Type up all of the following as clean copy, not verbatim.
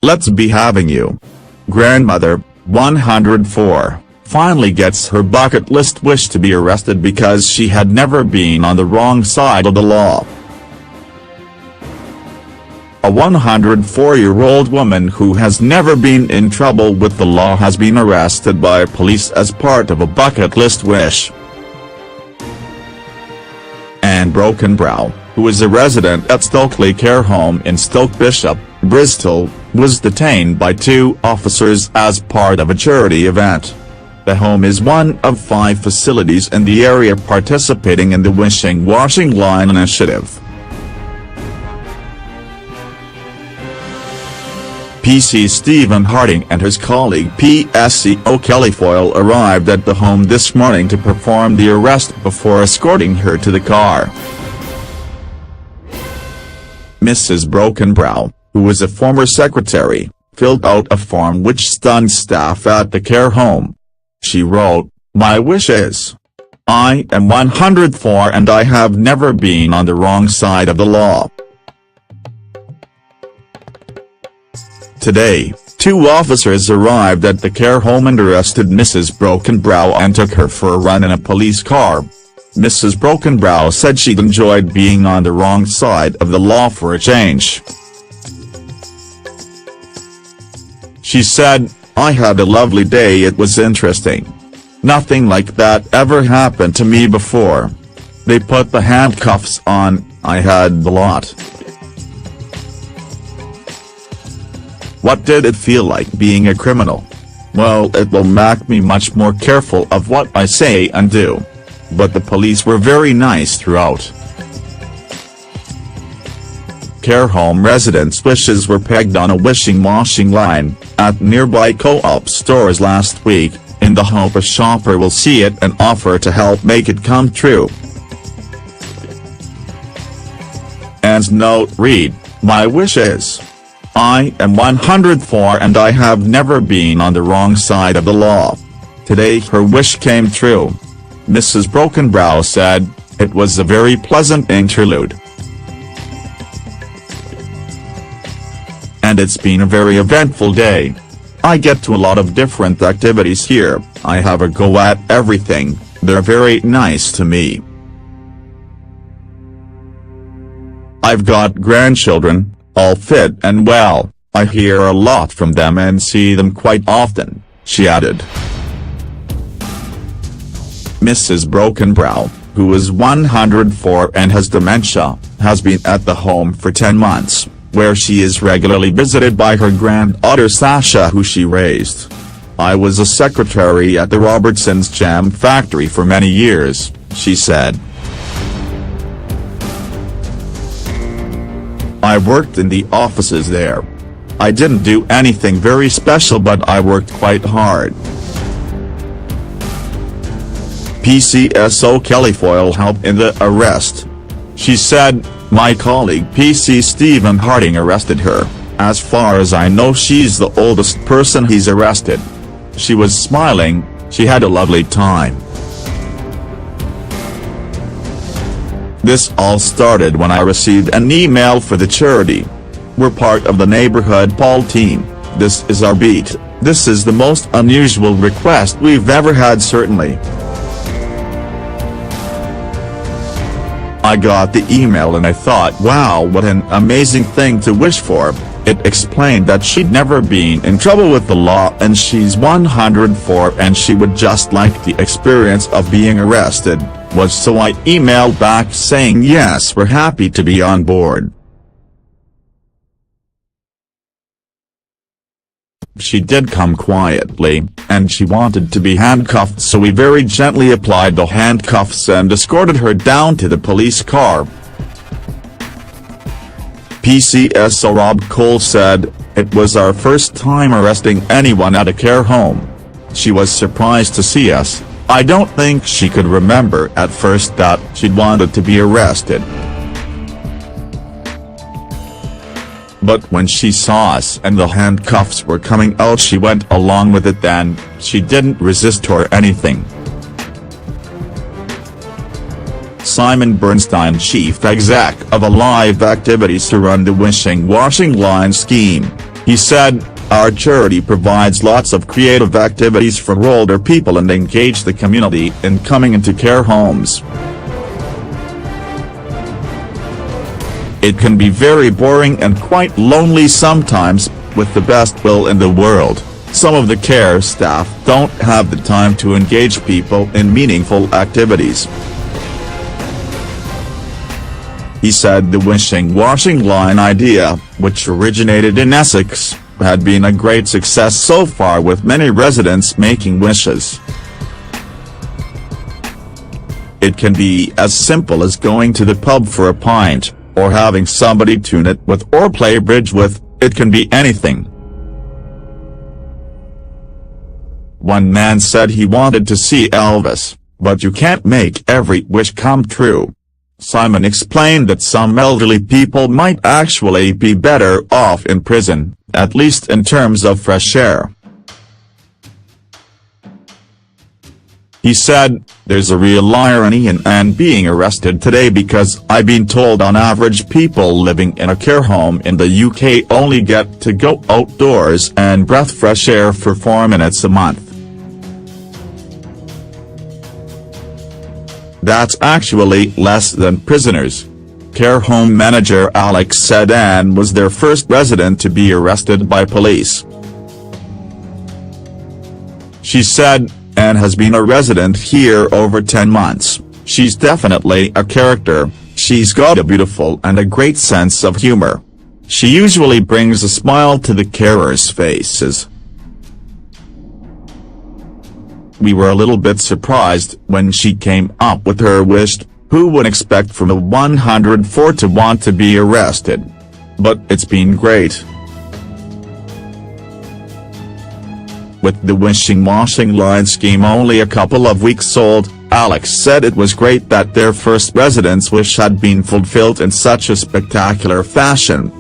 let's be having you. Grandmother, 104, finally gets her bucket list wish to be arrested because she had never been on the wrong side of the law. A 104-year-old woman who has never been in trouble with the law has been arrested by police as part of a bucket list wish. Anne Brokenbrow, who is a resident at Stokely Care Home in Stoke Bishop, Bristol, was detained by 2 officers as part of a charity event. The home is one of 5 facilities in the area participating in the Wishing Washing Line initiative. PC Stephen Harding and his colleague PSCO Kellyfoyle arrived at the home this morning to perform the arrest before escorting her to the car. Mrs. Brokenbrow, who was a former secretary, filled out a form which stunned staff at the care home. She wrote, "My wish is, I am 104 and I have never been on the wrong side of the law." Today, 2 officers arrived at the care home and arrested Mrs. Brokenbrow and took her for a run in a police car. Mrs. Brokenbrow said she'd enjoyed being on the wrong side of the law for a change. She said, "I had a lovely day. It was interesting. Nothing like that ever happened to me before. They put the handcuffs on, I had the lot. What did it feel like being a criminal? Well, it will make me much more careful of what I say and do. But the police were very nice throughout." Care home residents' wishes were pegged on a wishing washing line at nearby co-op stores last week, in the hope a shopper will see it and offer to help make it come true. Anne's note read, "My wish is, I am 104 and I have never been on the wrong side of the law." Today her wish came true. Mrs. Brokenbrow said, "It was a very pleasant interlude. And it's been a very eventful day. I get to a lot of different activities here, I have a go at everything, they're very nice to me. I've got grandchildren, all fit and well, I hear a lot from them and see them quite often," she added. Mrs. Brokenbrow, who is 104 and has dementia, has been at the home for 10 months, where she is regularly visited by her granddaughter Sasha, who she raised. "I was a secretary at the Robertson's Jam Factory for many years," she said. "I worked in the offices there. I didn't do anything very special but I worked quite hard." PCSO Kellyfoyle helped in the arrest. She said, "My colleague PC Stephen Harding arrested her. As far as I know she's the oldest person he's arrested. She was smiling, she had a lovely time." "This all started when I received an email for the charity. We're part of the neighborhood Paul team, this is our beat, this is the most unusual request we've ever had certainly. I got the email and I thought, wow, what an amazing thing to wish for." It explained that she'd never been in trouble with the law and she's 104 and she would just like the experience of being arrested, so I emailed back saying yes, we're happy to be on board. She did come quietly, and she wanted to be handcuffed, so we very gently applied the handcuffs and escorted her down to the police car. PCSO Rob Cole said, "It was our first time arresting anyone at a care home. She was surprised to see us. I don't think she could remember at first that she'd wanted to be arrested. But when she saw us and the handcuffs were coming out she went along with it then, she didn't resist or anything." Simon Bernstein, chief exec of Alive Activities to run the Wishing Washing Line scheme, He said, "Our charity provides lots of creative activities for older people and engage the community in coming into care homes. It can be very boring and quite lonely sometimes, with the best will in the world. Some of the care staff don't have the time to engage people in meaningful activities." He said the washing line idea, which originated in Essex, had been a great success so far, with many residents making wishes. "It can be as simple as going to the pub for a pint, or having somebody tune it with or play bridge with. It can be anything." One man said he wanted to see Elvis, "But you can't make every wish come true." Simon explained that some elderly people might actually be better off in prison, at least in terms of fresh air. He said, "There's a real irony in Anne being arrested today, because I've been told on average people living in a care home in the UK only get to go outdoors and breathe fresh air for 4 minutes a month. That's actually less than prisoners." Care home manager Alex said Anne was their first resident to be arrested by police. She said, "Anne has been a resident here over 10 months. She's definitely a character. She's got a beautiful and a great sense of humor. She usually brings a smile to the carers' faces. We were a little bit surprised when she came up with her wish. Who would expect from a 104 to want to be arrested? But it's been great." With the washing line scheme only a couple of weeks old, Alex said it was great that their first resident's wish had been fulfilled in such a spectacular fashion.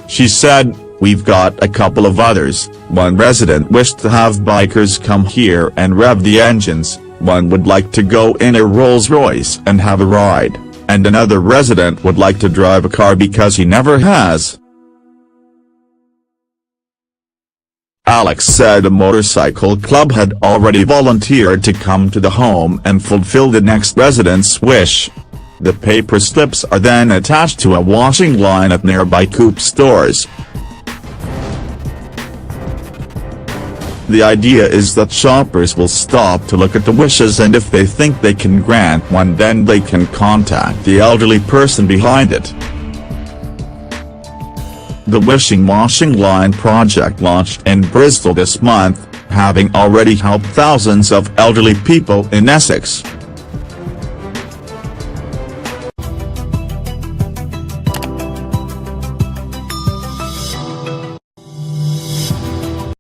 She said, "We've got a couple of others. One resident wished to have bikers come here and rev the engines, one would like to go in a Rolls-Royce and have a ride, and another resident would like to drive a car because he never has." Alex said a motorcycle club had already volunteered to come to the home and fulfill the next resident's wish. The paper slips are then attached to a washing line at nearby Coop stores. The idea is that shoppers will stop to look at the wishes, and if they think they can grant one, then they can contact the elderly person behind it. The washing line project launched in Bristol this month, having already helped thousands of elderly people in Essex.